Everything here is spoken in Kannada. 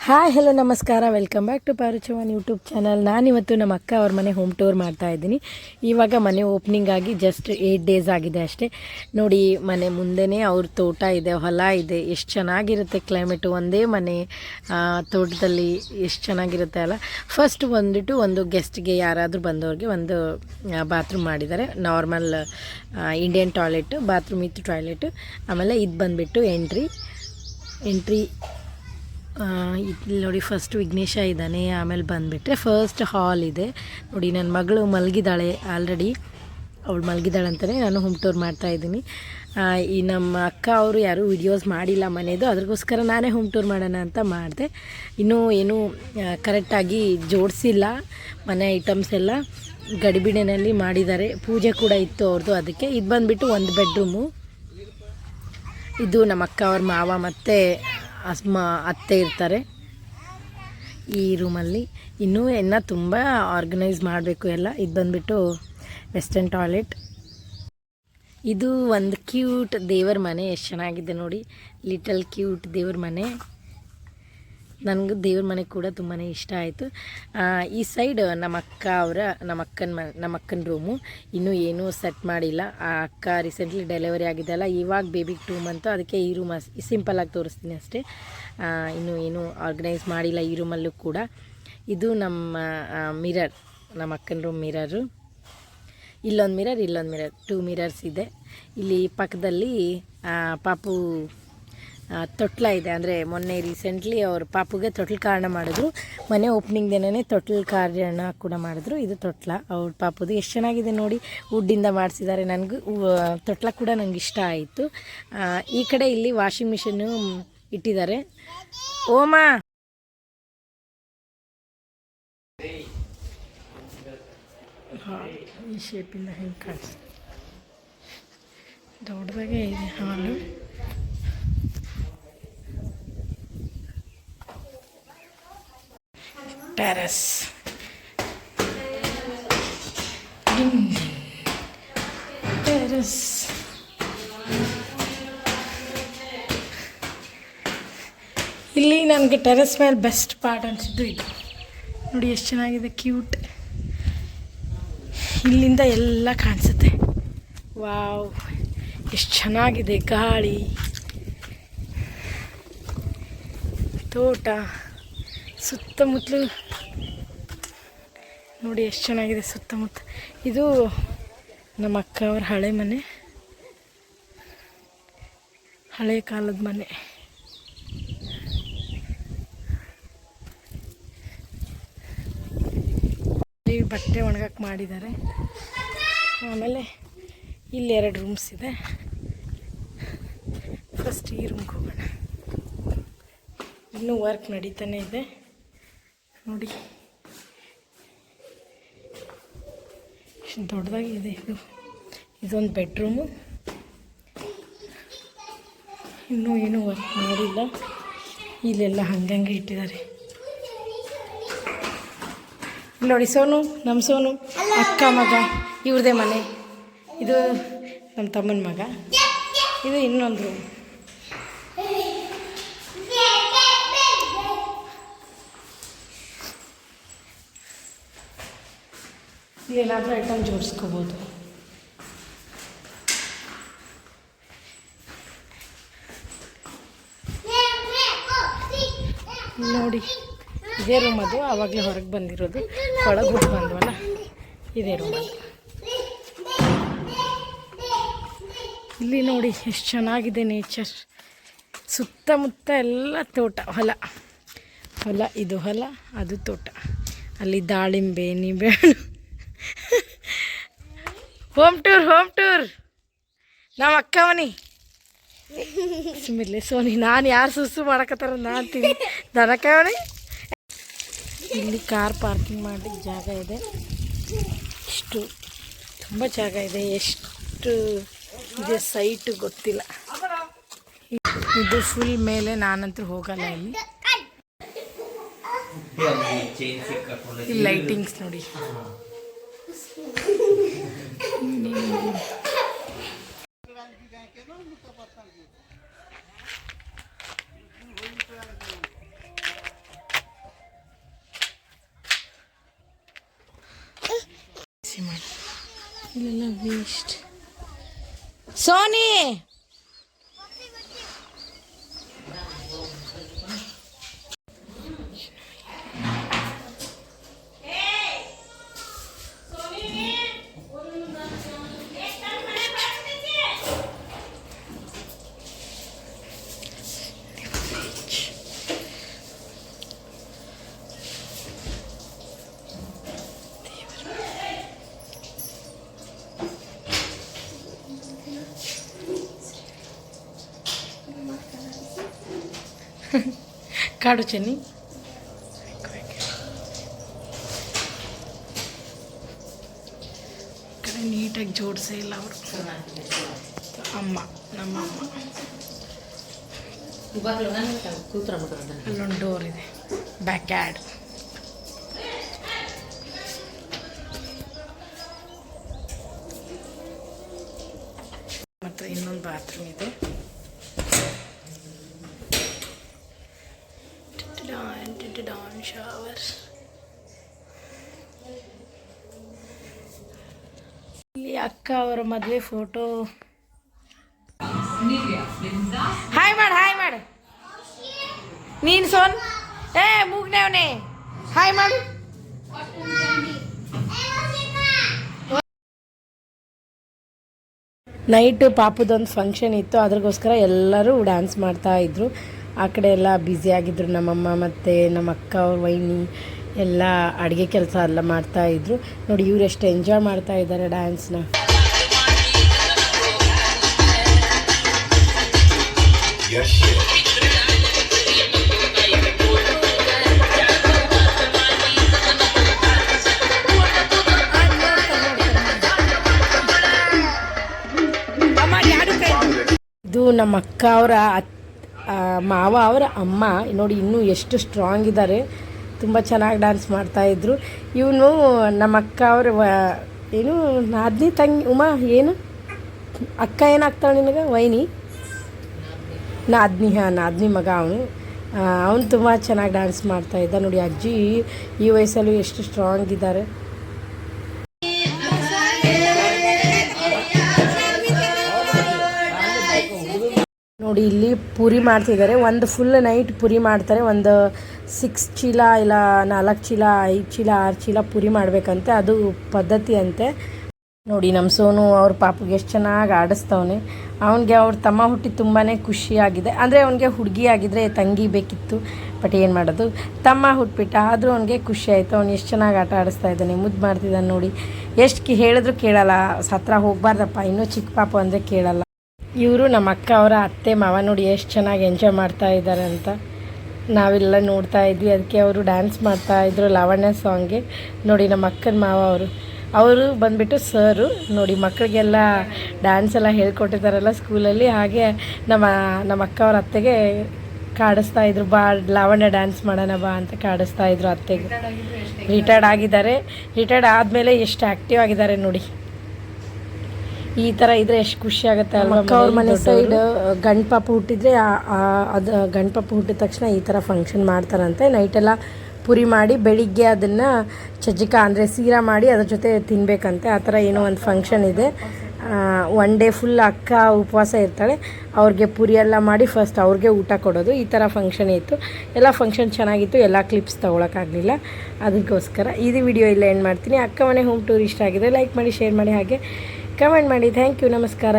ಹಾಯ್ ಹಲೋ ನಮಸ್ಕಾರ, ವೆಲ್ಕಮ್ ಬ್ಯಾಕ್ ಟು ಪಾರುಚವನ್ ಯೂಟ್ಯೂಬ್ ಚಾನಲ್. ನಾನಿವತ್ತು ನಮ್ಮ ಅಕ್ಕ ಅವ್ರ ಮನೆ ಹೋಮ್ ಟೂರ್ ಮಾಡ್ತಾ ಇದ್ದೀನಿ. ಇವಾಗ ಮನೆ ಓಪನಿಂಗ್ ಆಗಿ ಜಸ್ಟ್ 8 ಡೇಸ್ ಆಗಿದೆ ಅಷ್ಟೇ. ನೋಡಿ, ಮನೆ ಮುಂದೆನೇ ಅವ್ರ ತೋಟ ಇದೆ, ಹೊಲ ಇದೆ. ಎಷ್ಟು ಚೆನ್ನಾಗಿರುತ್ತೆ ಕ್ಲೈಮೇಟು, ಒಂದೇ ಮನೆ ತೋಟದಲ್ಲಿ ಎಷ್ಟು ಚೆನ್ನಾಗಿರುತ್ತೆ ಅಲ್ಲ. ಫಸ್ಟ್ ಬಂದುಬಿಟ್ಟು ಒಂದು ಗೆಸ್ಟ್ಗೆ ಯಾರಾದರೂ ಬಂದವ್ರಿಗೆ ಒಂದು ಬಾತ್ರೂಮ್ ಮಾಡಿದ್ದಾರೆ. ನಾರ್ಮಲ್ ಇಂಡಿಯನ್ ಟಾಯ್ಲೆಟು, ಬಾತ್ರೂಮ್ ಇತ್ತು ಟಾಯ್ಲೆಟು. ಆಮೇಲೆ ಇದು ಬಂದುಬಿಟ್ಟು ಎಂಟ್ರಿ ಇಲ್ಲಿ ನೋಡಿ. ಫಸ್ಟ್ ವಿಘ್ನೇಶ ಇದ್ದಾನೆ, ಆಮೇಲೆ ಬಂದುಬಿಟ್ರೆ ಫಸ್ಟ್ ಹಾಲ್ ಇದೆ ನೋಡಿ. ನನ್ನ ಮಗಳು ಮಲಗಿದ್ದಾಳೆ ಆಲ್ರೆಡಿ, ಅವಳು ಮಲಗಿದ್ದಾಳೆ ಅಂತಲೇ ನಾನು ಹೋಮ್ ಟೂರ್ ಮಾಡ್ತಾಯಿದ್ದೀನಿ. ಈ ನಮ್ಮ ಅಕ್ಕ ಅವರು ಯಾರೂ ವಿಡಿಯೋಸ್ ಮಾಡಿಲ್ಲ ಮನೆಯದು, ಅದ್ರಗೋಸ್ಕರ ನಾನೇ ಹೋಮ್ ಟೂರ್ ಮಾಡೋಣ ಅಂತ ಮಾಡಿದೆ. ಇನ್ನೂ ಏನೂ ಕರೆಕ್ಟಾಗಿ ಜೋಡಿಸಿಲ್ಲ, ಮನೆ ಐಟಮ್ಸ್ ಎಲ್ಲ ಗಡಿಬಿಡಿನಲ್ಲಿ ಮಾಡಿದ್ದಾರೆ. ಪೂಜೆ ಕೂಡ ಇತ್ತು ಅವ್ರದ್ದು, ಅದಕ್ಕೆ. ಇದು ಬಂದುಬಿಟ್ಟು ಒಂದು ಬೆಡ್ರೂಮು. ಇದು ನಮ್ಮ ಅಕ್ಕ ಅವ್ರ ಮಾವ ಮತ್ತು ಅತ್ತೆ ಇರ್ತಾರೆ ಈ ರೂಮಲ್ಲಿ. ಇನ್ನೂ ತುಂಬ ಆರ್ಗನೈಸ್ ಮಾಡಬೇಕು ಎಲ್ಲ. ಇದು ಬಂದುಬಿಟ್ಟು ವೆಸ್ಟರ್ನ್ ಟಾಯ್ಲೆಟ್. ಇದು ಒಂದು ಕ್ಯೂಟ್ ದೇವರ ಮನೆ, ಎಷ್ಟು ಚೆನ್ನಾಗಿದೆ ನೋಡಿ. ಲಿಟಲ್ ಕ್ಯೂಟ್ ದೇವ್ರ ಮನೆ. ನನಗೂ ದೇವ್ರ ಮನೆ ಕೂಡ ತುಂಬಾ ಇಷ್ಟ ಆಯಿತು. ಈ ಸೈಡ್ ನಮ್ಮ ಅಕ್ಕನ ರೂಮು. ಇನ್ನೂ ಏನೂ ಸೆಟ್ ಮಾಡಿಲ್ಲ. ಆ ಅಕ್ಕ ರೀಸೆಂಟ್ಲಿ ಡೆಲಿವರಿ ಆಗಿದೆಯಲ್ಲ, ಇವಾಗ ಬೇಬಿಗೆ 2 ಮಂತು, ಅದಕ್ಕೆ ಈ ರೂಮ್ ಸಿಂಪಲ್ಲಾಗಿ ತೋರಿಸ್ತೀನಿ ಅಷ್ಟೇ. ಇನ್ನೂ ಏನೂ ಆರ್ಗನೈಸ್ ಮಾಡಿಲ್ಲ ಈ ರೂಮಲ್ಲೂ ಕೂಡ. ಇದು ನಮ್ಮ ಮಿರರ್, ನಮ್ಮ ಅಕ್ಕನ ರೂಮ್ ಮಿರರು. ಇಲ್ಲೊಂದು ಮಿರರ್, 2 ಮಿರರ್ಸ್ ಇದೆ. ಇಲ್ಲಿ ಪಕ್ಕದಲ್ಲಿ ಪಾಪು ತೊಟ್ಲ ಇದೆ. ಅಂದರೆ ಮೊನ್ನೆ ರೀಸೆಂಟ್ಲಿ ಅವ್ರ ಪಾಪುಗೆ ತೊಟ್ಲು ಕಾರಣ ಮಾಡಿದ್ರು. ಮನೆ ಓಪನಿಂಗ್ ದಿನವೇ ತೊಟ್ಲು ಕಾರಣ ಕೂಡ ಮಾಡಿದ್ರು. ಇದು ತೊಟ್ಲ ಅವ್ರ ಪಾಪುದು. ಎಷ್ಟು ಚೆನ್ನಾಗಿದೆ ನೋಡಿ, ವುಡ್ಡಿಂದ ಮಾಡಿಸಿದ್ದಾರೆ. ನನಗೂ ತೊಟ್ಲ ಕೂಡ ನನಗೆ ಇಷ್ಟ ಆಯಿತು. ಈ ಕಡೆ ಇಲ್ಲಿ ವಾಷಿಂಗ್ ಮಿಷಿನ್ನು ಇಟ್ಟಿದ್ದಾರೆ. ಓಮಾ ಈ ಶೇಪಿಂದ ಹೆಂಗೆ ಕಾಣಿಸ್ತದೆ, ದೊಡ್ಡದಾಗೆ ಇದೆ ಹಾಲು. ಟೆರಸ್ ಇಲ್ಲಿ ನನಗೆ ಟೆರಸ್ ಮೇಲೆ ಬೆಸ್ಟ್ ಪಾರ್ಟ್ ಅನಿಸಿದ್ದು ಇದು ನೋಡಿ. ಎಷ್ಟು ಚೆನ್ನಾಗಿದೆ, ಕ್ಯೂಟ್. ಇಲ್ಲಿಂದ ಎಲ್ಲ ಕಾಣಿಸುತ್ತೆ. ವಾವ್, ಎಷ್ಟು ಚೆನ್ನಾಗಿದೆ. ಗಾಳಿ, ತೋಟ, ಸುತ್ತಮುತ್ತಲು ನೋಡಿ ಎಷ್ಟು ಚೆನ್ನಾಗಿದೆ ಸುತ್ತಮುತ್ತ. ಇದು ನಮ್ಮ ಅಕ್ಕ ಅವ್ರ ಹಳೆ ಮನೆ, ಹಳೆ ಕಾಲದ ಮನೆ. ಇಲ್ಲಿ ಬಟ್ಟೆ ಒಣಗಕ್ಕೆ ಮಾಡಿದ್ದಾರೆ. ಆಮೇಲೆ ಇಲ್ಲಿ 2 ರೂಮ್ಸ್ ಇದೆ. ಫಸ್ಟ್ ಈ ರೂಮ್ಗೆ ಹೋಗೋಣ. ಇನ್ನೂ ವರ್ಕ್ ನಡೀತಾನೆ ಇದೆ ನೋಡಿ. ಎಷ್ಟು ದೊಡ್ಡದಾಗಿ ಇದೆ ಇದು. ಇದೊಂದು ಬೆಡ್ರೂಮು. ಇನ್ನೂ ಏನೂ ವರ್ಕ್ ಮಾಡಿಲ್ಲ. ಇಲ್ಲೆಲ್ಲ ಹಂಗಂಗೆ ಇಟ್ಟಿದ್ದಾರೆ ನೋಡಿ. ಸೋನು, ನಮ್ಮ ಸೋನು ಅಕ್ಕ ಮಗ, ಇವ್ರದೇ ಮನೆ. ಇದು ನಮ್ಮ ತಮ್ಮನ ಮಗ. ಇದು ಇನ್ನೊಂದು ರೂಮ್. ಏನಾದರೂ ಐಟಮ್ ಜೋಡಿಸ್ಕೋಬೋದು. ನೋಡಿ, ಇದೇ ರೂಮ್ ಅದು. ಆವಾಗಲೇ ಹೊರಗೆ ಬಂದಿರೋದು, ಒಳಗೆ ಹೋಗಿ ಬಂದ್ವಲ್ಲ, ಇದೇ ರೂಮ್ ಅದು. ಇಲ್ಲಿ ನೋಡಿ ಎಷ್ಟು ಚೆನ್ನಾಗಿದೆ ನೇಚರ್. ಸುತ್ತಮುತ್ತ ಎಲ್ಲ ತೋಟ, ಹೊಲ. ಇದು ಹೊಲ, ಅದು ತೋಟ. ಅಲ್ಲಿ ದಾಳಿಂಬೆ, ನಿಂಬೆಹಣ್ಣು. ಹೋಮ್ ಟೂರ್ ನಮ್ಮ ಅಕ್ಕ ಮನೆ. ಸುಮ್ಮಿರ್ಲಿ ಸೋನಿ, ನಾನು ಯಾರು ಸುಸ್ಸು ಮಾಡಕತ್ತಾರ ನಾ ಅಂತೀನಿ. ದನಕವನಿ. ಇಲ್ಲಿ ಕಾರ್ ಪಾರ್ಕಿಂಗ್ ಮಾಡಲಿಕ್ಕೆ ಜಾಗ ಇದೆ. ಇಷ್ಟು ತುಂಬ ಜಾಗ ಇದೆ. ಎಷ್ಟು ಇದೆ ಸೈಟು ಗೊತ್ತಿಲ್ಲ. ಇದು ಫುಲ್ ಮೇಲೆ. ನಾನಂತೂ ಹೋಗಲ್ಲ ಇಲ್ಲಿ. ಲೈಟಿಂಗ್ಸ್ ನೋಡಿ. ಬಿಸಿ ಮಾಡಿ ಇಲ್ಲೆಲ್ಲ ವೇಸ್ಟ್. ಸೋನಿ ಕಾಡು ಚೆನ್ನಿ ಕಡೆ ನೀಟಾಗಿ ಜೋಡಿಸೇ ಇಲ್ಲ ಅವರು. ಅಮ್ಮ ನಮ್ಮ ಅಮ್ಮ ಅಲ್ಲೊಂದು ಡೋರ್ ಇದೆ, ಬ್ಯಾಕ್ ಯಾರ್ಡ್. ಮತ್ತು ಇನ್ನೊಂದು ಬಾತ್ರೂಮ್ ಇದೆ. ಶವರ್ ಇಲ್ಲಿ ಅಕ್ಕ ಅವರ ಮದುವೆ ಫೋಟೋ. ಹಾಯ್ ಮಾಡು ನೀನು ಸೋನ್ ಮೂಗ್ನೇವನೇ ಹಾಯ್ ಮಾಡು. ನೈಟು ಪಾಪದೊಂದು ಫಂಕ್ಷನ್ ಇತ್ತು, ಅದ್ರಗೋಸ್ಕರ ಎಲ್ಲರೂ ಡ್ಯಾನ್ಸ್ ಮಾಡ್ತಾಯಿದ್ರು. ಆ ಕಡೆ ಎಲ್ಲ ಬ್ಯುಸಿಯಾಗಿದ್ದರು ನಮ್ಮಮ್ಮ ಮತ್ತು ನಮ್ಮ ಅಕ್ಕ ಅವ್ರ ವೈನಿ ಎಲ್ಲ ಅಡುಗೆ ಕೆಲಸ ಎಲ್ಲ ಮಾಡ್ತಾಯಿದ್ರು. ನೋಡಿ ಇವ್ರು ಎಷ್ಟು ಎಂಜಾಯ್ ಮಾಡ್ತಾ ಇದ್ದಾರೆ ಡ್ಯಾನ್ಸ್ನ. ಇದು ನಮ್ಮ ಅಕ್ಕ ಅವರ ಮಾವ ಅವರ ಅಮ್ಮ. ನೋಡಿ ಇನ್ನೂ ಎಷ್ಟು ಸ್ಟ್ರಾಂಗ್ ಇದ್ದಾರೆ, ತುಂಬ ಚೆನ್ನಾಗಿ ಡ್ಯಾನ್ಸ್ ಮಾಡ್ತಾಯಿದ್ರು. ಇವನು ನಮ್ಮ ಅಕ್ಕ ಅವ್ರ ಏನು ನಾದ್ನಿ ತಂಗಿ ಉಮಾ, ಏನು ಅಕ್ಕ ಏನಾಗ್ತಾಳೆ ನಿನಗೆ? ವೈನಿ ನಾದ್ನಿ ಮಗ ಅವನು ತುಂಬ ಚೆನ್ನಾಗಿ ಡ್ಯಾನ್ಸ್ ಮಾಡ್ತಾಯಿದ್ದ. ನೋಡಿ ಅಜ್ಜಿ ಈ ವಯಸ್ಸಲ್ಲೂ ಎಷ್ಟು ಸ್ಟ್ರಾಂಗ್ ಇದ್ದಾರೆ. ನೋಡಿ ಇಲ್ಲಿ ಪೂರಿ ಮಾಡ್ತಿದ್ದಾರೆ. ಒಂದು ಫುಲ್ ನೈಟ್ ಪೂರಿ ಮಾಡ್ತಾರೆ. ಒಂದು 6 ಚೀಲ ಇಲ್ಲ 4 ಚೀಲ 5 ಚೀಲ 6 ಚೀಲ ಪೂರಿ ಮಾಡಬೇಕಂತೆ, ಅದು ಪದ್ಧತಿ ಅಂತೆ. ನೋಡಿ ನಮ್ಮ ಸೋನು ಅವ್ರ ಪಾಪಗೆ ಎಷ್ಟು ಚೆನ್ನಾಗಿ ಆಡಿಸ್ತವನೆ. ಅವನಿಗೆ ಅವ್ರ ತಮ್ಮ ಹುಟ್ಟಿ ತುಂಬಾ ಖುಷಿಯಾಗಿದೆ. ಅಂದರೆ ಅವನಿಗೆ ಹುಡುಗಿ ಆಗಿದ್ದರೆ ತಂಗಿ ಬೇಕಿತ್ತು, ಬಟ್ ಏನು ಮಾಡೋದು, ತಮ್ಮ ಹುಟ್ಬಿಟ್ಟ. ಆದರೂ ಅವನಿಗೆ ಖುಷಿ ಆಯಿತು. ಅವ್ನು ಎಷ್ಟು ಚೆನ್ನಾಗಿ ಆಟ ಆಡಿಸ್ತಾ ಇದ್ದಾನೆ, ಮುದ್ದು ಮಾಡ್ತಿದ್ದಾನೆ. ನೋಡಿ ಎಷ್ಟು ಹೇಳಿದ್ರು ಕೇಳಲ್ಲ, ಹತ್ರ ಹೋಗಬಾರ್ದಪ್ಪ, ಇನ್ನೂ ಚಿಕ್ಕ ಪಾಪು ಅಂದರೆ ಕೇಳಲ್ಲ. ಇವರು ನಮ್ಮ ಅಕ್ಕ ಅವರ ಅತ್ತೆ ಮಾವ. ನೋಡಿ ಎಷ್ಟು ಚೆನ್ನಾಗಿ ಎಂಜಾಯ್ ಮಾಡ್ತಾ ಇದ್ದಾರೆ ಅಂತ ನಾವೆಲ್ಲ ನೋಡ್ತಾ ಇದ್ವಿ. ಅದಕ್ಕೆ ಅವರು ಡ್ಯಾನ್ಸ್ ಮಾಡ್ತಾಯಿದ್ರು ಲಾವಣ್ಯ ಸಾಂಗ್ಗೆ. ನೋಡಿ ನಮ್ಮ ಅಕ್ಕನ ಮಾವ ಅವರು ಬಂದುಬಿಟ್ಟು ಸರು. ನೋಡಿ ಮಕ್ಕಳಿಗೆಲ್ಲ ಡ್ಯಾನ್ಸ್ ಎಲ್ಲ ಹೇಳ್ಕೊಟ್ಟಿದ್ದಾರಲ್ಲ ಸ್ಕೂಲಲ್ಲಿ, ಹಾಗೆ ನಮ್ಮ ಅಕ್ಕ ಅವ್ರ ಅತ್ತೆಗೆ ಕಾಡಿಸ್ತಾಯಿದ್ರು, ಬಾ ಲಾವಣ್ಯ ಡ್ಯಾನ್ಸ್ ಮಾಡೋಣ ಬಾ ಅಂತ ಕಾಡಿಸ್ತಾಯಿದ್ರು ಅತ್ತೆಗೆ. ರಿಟೈರ್ಡ್ ಆಗಿದ್ದಾರೆ. ರಿಟೈರ್ಡ್ ಆದಮೇಲೆ ಎಷ್ಟು ಆ್ಯಕ್ಟಿವ್ ಆಗಿದ್ದಾರೆ ನೋಡಿ. ಈ ಥರ ಇದ್ರೆ ಎಷ್ಟು ಖುಷಿ ಆಗುತ್ತೆ ಅಲ್ವಾ. ಅವ್ರ ಮನೆ ಸೈಡ್ ಗಂಡು ಪಾಪ ಹುಟ್ಟಿದ್ರೆ ಅದು ಗಂಡು ಪಾಪ ಹುಟ್ಟಿದ ತಕ್ಷಣ ಈ ಥರ ಫಂಕ್ಷನ್ ಮಾಡ್ತಾರಂತೆ. ನೈಟೆಲ್ಲ ಪುರಿ ಮಾಡಿ ಬೆಳಿಗ್ಗೆ ಅದನ್ನು ಚಜ್ಜಿಕ ಅಂದರೆ ಸೀರಾ ಮಾಡಿ ಅದ್ರ ಜೊತೆ ತಿನ್ನಬೇಕಂತೆ. ಆ ಥರ ಏನೋ ಒಂದು ಫಂಕ್ಷನ್ ಇದೆ. 1 ಡೇ ಫುಲ್ ಅಕ್ಕ ಉಪವಾಸ ಇರ್ತಾಳೆ, ಅವ್ರಿಗೆ ಪುರಿ ಎಲ್ಲ ಮಾಡಿ ಫಸ್ಟ್ ಅವ್ರಿಗೆ ಊಟ ಕೊಡೋದು. ಈ ಥರ ಫಂಕ್ಷನ್ ಇತ್ತು. ಎಲ್ಲ ಫಂಕ್ಷನ್ ಚೆನ್ನಾಗಿತ್ತು, ಎಲ್ಲ ಕ್ಲಿಪ್ಸ್ ತೊಗೊಳಕ್ಕಾಗಲಿಲ್ಲ. ಅದಕ್ಕೋಸ್ಕರ ಇದು ವಿಡಿಯೋ ಇಲ್ಲ ಎಂಡ್ ಮಾಡ್ತೀನಿ. ಅಕ್ಕ ಮನೆ ಹೋಮ್ ಟೂರ್ ಇಷ್ಟ ಆಗಿದೆ ಲೈಕ್ ಮಾಡಿ, ಶೇರ್ ಮಾಡಿ, ಹಾಗೆ ಕಮೆಂಟ್ ಮಾಡಿ. ಥ್ಯಾಂಕ್ ಯು, ನಮಸ್ಕಾರ.